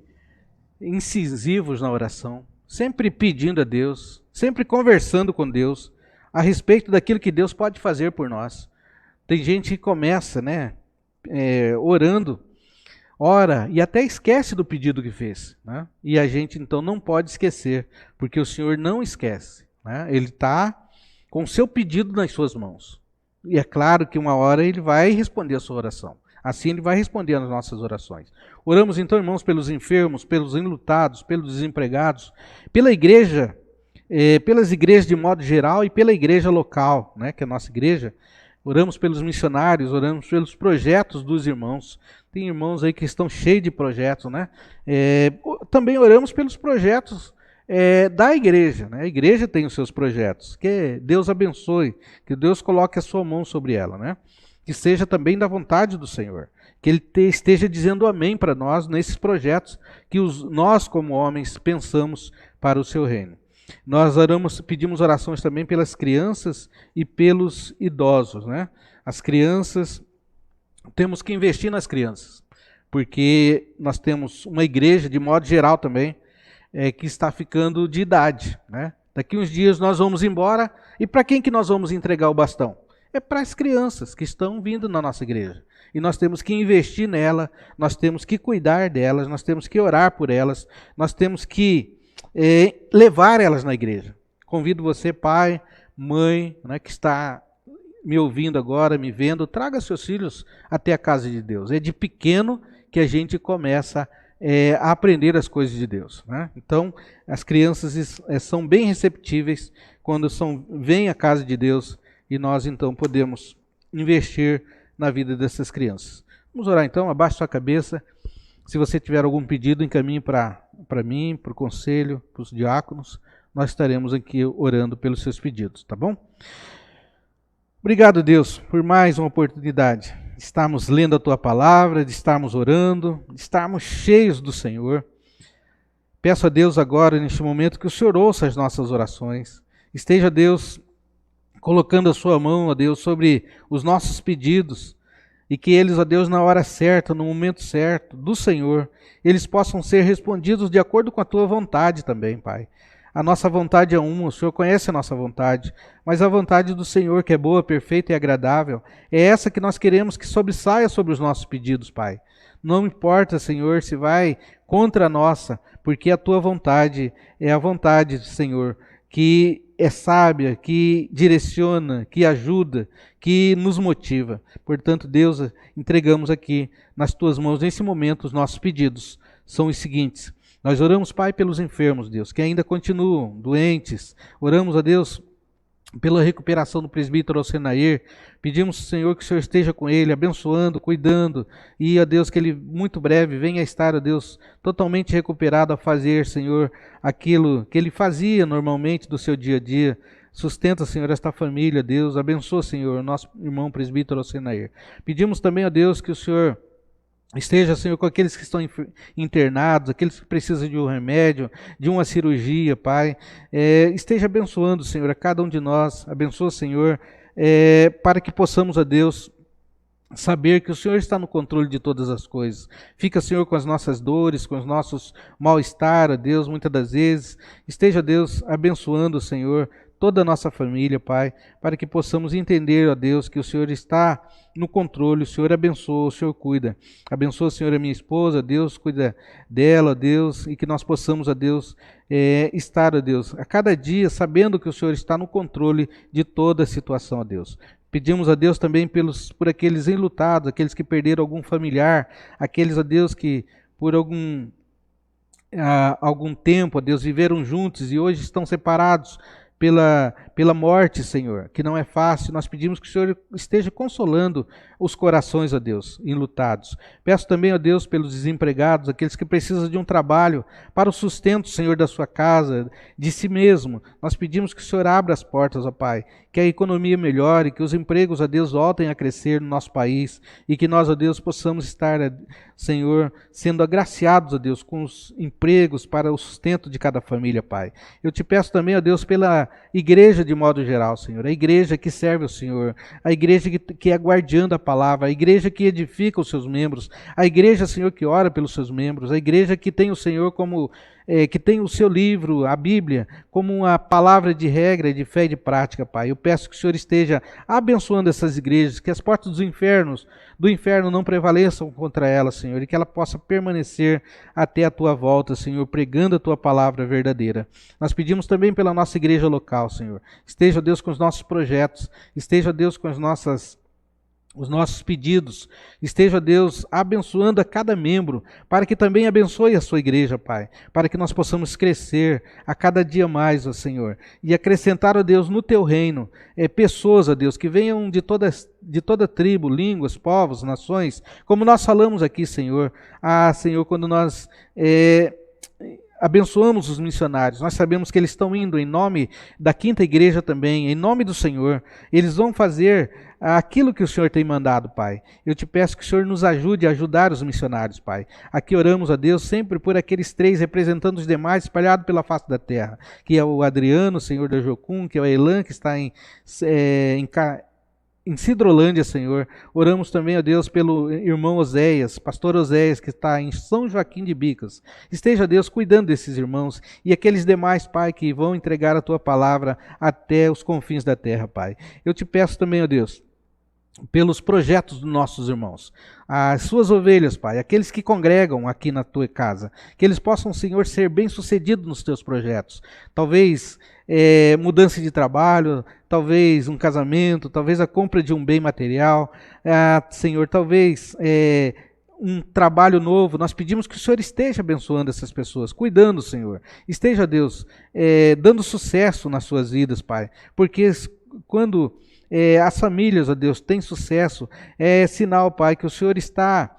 incisivos na oração, sempre pedindo a Deus, sempre conversando com Deus a respeito daquilo que Deus pode fazer por nós. Tem gente que começa, né, orando, ora e até esquece do pedido que fez, né? E a gente então não pode esquecer, porque o Senhor não esquece, né? Ele está com o seu pedido nas suas mãos. E é claro que uma hora Ele vai responder a sua oração. Assim Ele vai responder às nossas orações. Oramos então, irmãos, pelos enfermos, pelos enlutados, pelos desempregados, pela igreja, pelas igrejas de modo geral e pela igreja local, né, que é a nossa igreja. Oramos pelos missionários, oramos pelos projetos dos irmãos. Tem irmãos aí que estão cheios de projetos, né? Também oramos pelos projetos da igreja, né? A igreja tem os seus projetos. Que Deus abençoe, que Deus coloque a sua mão sobre ela, né? Que seja também da vontade do Senhor. Que Ele esteja dizendo amém para nós nesses projetos que nós, como homens, pensamos para o seu reino. Nós pedimos orações também pelas crianças e pelos idosos, né? As crianças, temos que investir nas crianças, porque nós temos uma igreja, de modo geral também, que está ficando de idade, né? Daqui uns dias nós vamos embora, e para quem que nós vamos entregar o bastão? É para as crianças que estão vindo na nossa igreja. E nós temos que investir nela, nós temos que cuidar delas, nós temos que orar por elas, nós temos que levar elas na igreja. Convido você, pai, mãe, né, que está me ouvindo agora, me vendo, traga seus filhos até a casa de Deus. É de pequeno que a gente começa a aprender as coisas de Deus, né? Então, as crianças são bem receptíveis quando vêm à casa de Deus, e nós então podemos investir na vida dessas crianças. Vamos orar então, abaixe sua cabeça. Se você tiver algum pedido, encaminhe para mim, para o conselho, para os diáconos. Nós estaremos aqui orando pelos seus pedidos, tá bom? Obrigado, Deus, por mais uma oportunidade de estarmos lendo a Tua palavra, de estarmos orando, de estarmos cheios do Senhor. Peço a Deus agora, neste momento, que o Senhor ouça as nossas orações. Esteja, Deus, colocando a sua mão, ó Deus, sobre os nossos pedidos, e que eles, ó Deus, na hora certa, no momento certo do Senhor, eles possam ser respondidos de acordo com a Tua vontade também, Pai. A nossa vontade é uma, o Senhor conhece a nossa vontade, mas a vontade do Senhor, que é boa, perfeita e agradável, é essa que nós queremos que sobressaia sobre os nossos pedidos, Pai. Não importa, Senhor, se vai contra a nossa, porque a Tua vontade é a vontade, Senhor, que é sábia, que direciona, que ajuda, que nos motiva. Portanto, Deus, entregamos aqui nas Tuas mãos, nesse momento, os nossos pedidos. São os seguintes. Nós oramos, Pai, pelos enfermos, Deus, que ainda continuam doentes. Oramos, a Deus, pela recuperação do presbítero Alcenair. Pedimos, Senhor, que o Senhor esteja com ele, abençoando, cuidando, e, a Deus, que ele muito breve venha a estar, a Deus, totalmente recuperado a fazer, Senhor, aquilo que ele fazia normalmente do seu dia a dia. Sustenta, Senhor, esta família, Deus. Abençoa, Senhor, nosso irmão presbítero Alcenair. Pedimos também, a Deus, que o Senhor esteja, Senhor, com aqueles que estão internados, aqueles que precisam de um remédio, de uma cirurgia, Pai. Esteja abençoando, Senhor, a cada um de nós. Abençoa, Senhor, para que possamos, a Deus, saber que o Senhor está no controle de todas as coisas. Fica, Senhor, com as nossas dores, com os nossos mal-estar, a Deus, muitas das vezes. Esteja, Deus, abençoando, Senhor, toda a nossa família, Pai, para que possamos entender, ó Deus, que o Senhor está no controle, o Senhor abençoa, o Senhor cuida. Abençoa, Senhor, a minha esposa, Deus, cuida dela, ó Deus, e que nós possamos, ó Deus, estar, ó Deus, a cada dia sabendo que o Senhor está no controle de toda a situação, ó Deus. Pedimos a Deus também por aqueles enlutados, aqueles que perderam algum familiar, aqueles, ó Deus, que por algum tempo, ó Deus, viveram juntos e hoje estão separados pela morte, Senhor, que não é fácil. Nós pedimos que o Senhor esteja consolando os corações, ó Deus, enlutados. Peço também, ó Deus, pelos desempregados, aqueles que precisam de um trabalho para o sustento, Senhor, da sua casa, de si mesmo. Nós pedimos que o Senhor abra as portas, ó Pai, que a economia melhore, que os empregos, ó Deus, voltem a crescer no nosso país e que nós, ó Deus, possamos estar, Senhor, sendo agraciados, ó Deus, com os empregos para o sustento de cada família, Pai. Eu te peço também, ó Deus, pela igreja de modo geral, Senhor, a igreja que serve ao Senhor, a igreja que é guardiã da palavra, a igreja que edifica os seus membros, a igreja, Senhor, que ora pelos seus membros, a igreja que tem o Senhor como que tem o seu livro, a Bíblia, como uma palavra de regra, de fé e de prática, Pai. Eu peço que o Senhor esteja abençoando essas igrejas, que as portas do inferno não prevaleçam contra elas, Senhor, e que ela possa permanecer até a Tua volta, Senhor, pregando a Tua palavra verdadeira. Nós pedimos também pela nossa igreja local, Senhor. Esteja, Deus, com os nossos projetos, esteja, Deus, com os nossos pedidos, esteja, Deus, abençoando a cada membro, para que também abençoe a sua igreja, Pai, para que nós possamos crescer a cada dia mais, ó Senhor, e acrescentar, ó Deus, no Teu reino, pessoas, ó Deus, que venham de toda tribo, línguas, povos, nações, como nós falamos aqui, Senhor. Senhor, quando nós abençoamos os missionários, nós sabemos que eles estão indo em nome da Quinta Igreja também, em nome do Senhor. Eles vão fazer aquilo que o Senhor tem mandado, Pai. Eu te peço que o Senhor nos ajude a ajudar os missionários, Pai. Aqui oramos a Deus sempre por aqueles 3 representando os demais espalhados pela face da terra, que é o Adriano, Senhor da Jocum, que é o Elan, que está em Cidrolândia, Senhor. Oramos também, ó Deus, pelo irmão Oséias, pastor Oséias, que está em São Joaquim de Bicas. Esteja, Deus, cuidando desses irmãos e aqueles demais, Pai, que vão entregar a Tua palavra até os confins da terra, Pai. Eu te peço também, ó Deus, pelos projetos dos nossos irmãos, as suas ovelhas, Pai, aqueles que congregam aqui na Tua casa, que eles possam, Senhor, ser bem-sucedidos nos Teus projetos. Talvez mudança de trabalho, talvez um casamento, talvez a compra de um bem material, Senhor, talvez um trabalho novo. Nós pedimos que o Senhor esteja abençoando essas pessoas, cuidando, Senhor. Esteja, Deus, dando sucesso nas suas vidas, Pai, porque quando as famílias, ó Deus, têm sucesso, é sinal, Pai, que o Senhor está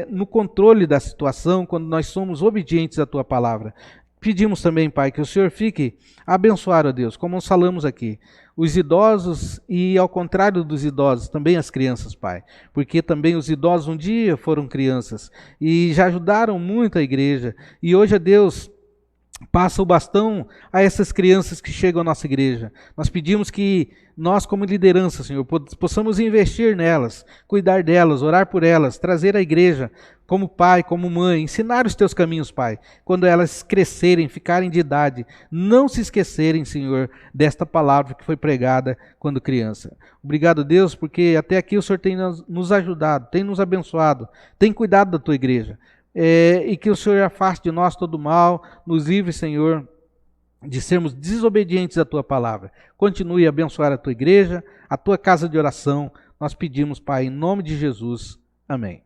no controle da situação quando nós somos obedientes à Tua palavra. Pedimos também, Pai, que o Senhor fique a abençoar, ó Deus, como nós falamos aqui, os idosos e, ao contrário dos idosos, também as crianças, Pai, porque também os idosos um dia foram crianças e já ajudaram muito a igreja, e hoje, ó Deus, passa o bastão a essas crianças que chegam à nossa igreja. Nós pedimos que nós, como liderança, Senhor, possamos investir nelas, cuidar delas, orar por elas, trazer a igreja como pai, como mãe, ensinar os Teus caminhos, Pai. Quando elas crescerem, ficarem de idade, não se esquecerem, Senhor, desta palavra que foi pregada quando criança. Obrigado, Deus, porque até aqui o Senhor tem nos ajudado, tem nos abençoado, tem cuidado da Tua igreja. E que o Senhor afaste de nós todo mal, nos livre, Senhor, de sermos desobedientes à Tua palavra. Continue a abençoar a Tua igreja, a Tua casa de oração. Nós pedimos, Pai, em nome de Jesus. Amém.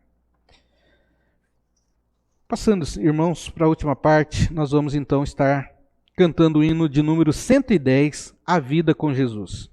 Passando, irmãos, para a última parte, nós vamos então estar cantando o hino de número 110, A Vida com Jesus.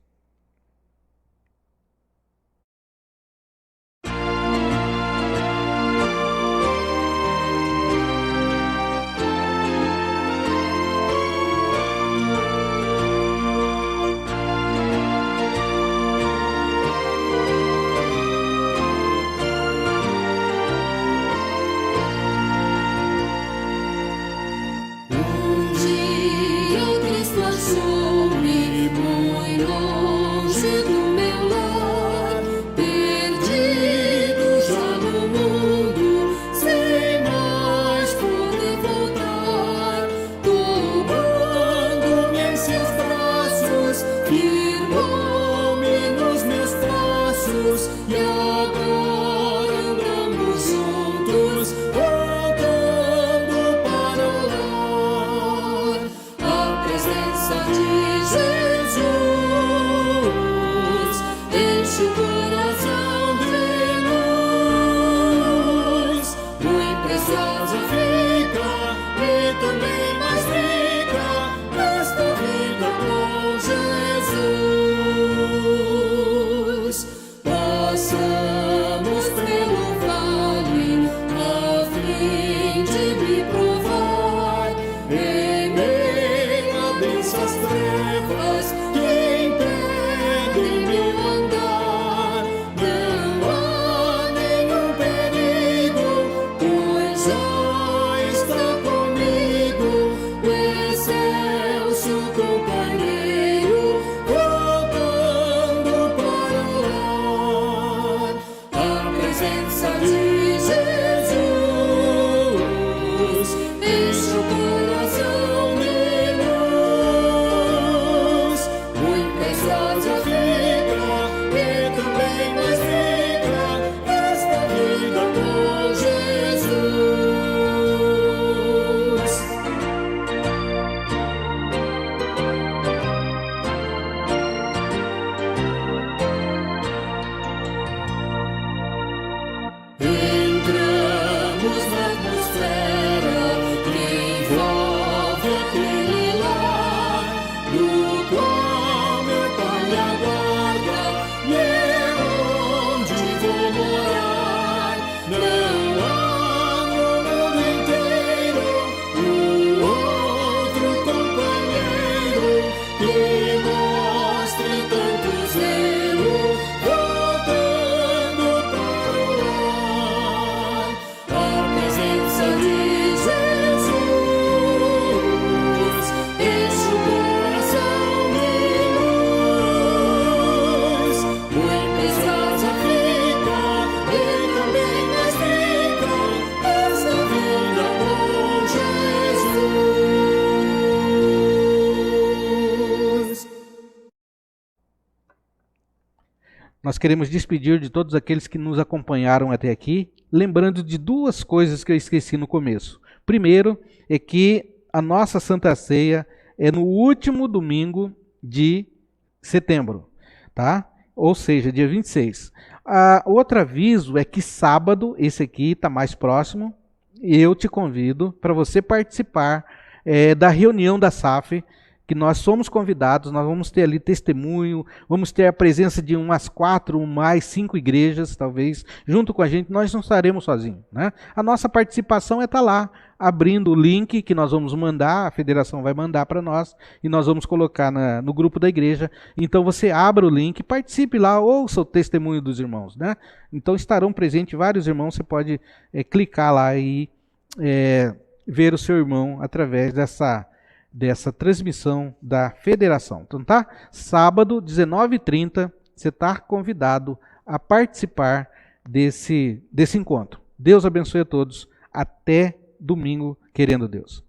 Um dia Cristo achou-me muito agora andamos juntos, voltando para o lar. A presença de Jesus enche o coração de luz, muito preciosa fica e também mais rica esta vida com Jesus. Passamos pelo vale a fim de me provar, em meio a densas trevas que impedem meu andar. Não há nenhum perigo, pois já está comigo o excelso companheiro, voltando para o lar. A presença de Jesus enche o coração de luz, muito preciosa fica e também mais rica esta vida com Jesus. Entramos na atmosfera que envolve aquele lar, no qual meu Pai me aguarda, e é onde vou morar. Não há no mundo inteiro outro companheiro que mostre tanto zelo, voltando para o lar. A presença de Jesus enche o coração de luz, muito preciosa fica e também mais rica esta vida com Jesus. Nós queremos despedir de todos aqueles que nos acompanharam até aqui, lembrando de duas coisas que eu esqueci no começo. Primeiro é que a nossa Santa Ceia é no último domingo de setembro, tá? Ou seja, dia 26. Outro aviso é que sábado, esse aqui está mais próximo, eu te convido para você participar da reunião da SAF, que nós somos convidados, nós vamos ter ali testemunho, vamos ter a presença de umas 4 ou mais 5 igrejas, talvez, junto com a gente. Nós não estaremos sozinhos, né? A nossa participação é estar lá, abrindo o link que nós vamos mandar, a federação vai mandar para nós, e nós vamos colocar no grupo da igreja. Então você abra o link, participe lá, ouça o testemunho dos irmãos, né? Então estarão presentes vários irmãos, você pode clicar lá e ver o seu irmão através dessa transmissão da federação. Então tá? Sábado, 19h30, você está convidado a participar desse encontro. Deus abençoe a todos. Até domingo, querendo Deus.